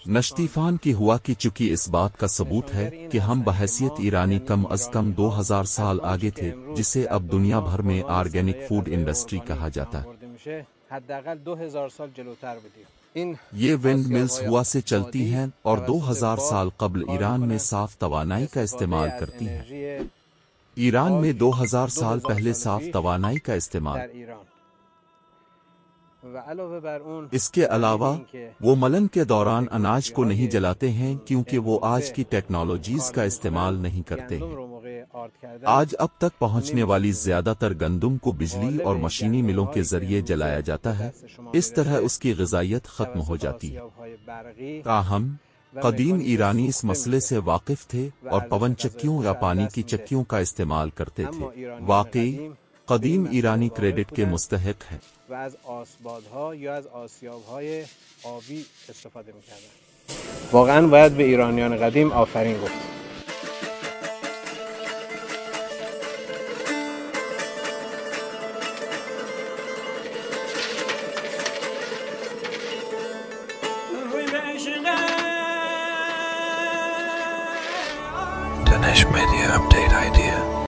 نشتیفان کی ہوا کی چکی اس بات کا ثبوت ہے کہ ہم بحیثیت ایرانی کم از کم 2000 سال آگے تھے، جسے اب دنیا بھر میں آرگینک فوڈ انڈسٹری کہا جاتا ہے۔ حداقل 2000 سال جلوتر بودیم۔ یہ ونڈ ملز ہوا سے چلتی ہیں اور 2000 سال قبل ایران میں صاف توانائی کا استعمال کرتی ہیں۔ ایران میں 2000 سال پہلے صاف توانائی کا استعمال۔ اس کے علاوہ وہ ملن کے دوران اناج کو نہیں جلاتے ہیں کیونکہ وہ آج کی ٹیکنالوجیز کا استعمال نہیں کرتے ہیں۔ آج اب تک پہنچنے والی زیادہ تر گندم کو بجلی اور مشینی ملوں کے ذریعے جلایا جاتا ہے، اس طرح اس کی غذائیت ختم ہو جاتی ہے۔ تاہم قدیم ایرانی اس مسئلے سے واقف تھے اور پون چکیوں یا پانی کی چکیوں کا استعمال کرتے تھے۔ واقعی قدیم ایرانی کریڈٹ کے مستحق ہے۔ و از آسبادها یا از آسیاب‌های آبی استفاده می‌کردن. واقعاً باید به ایرانیان قدیم آفرین گفت. Dinesh Media Update Idea.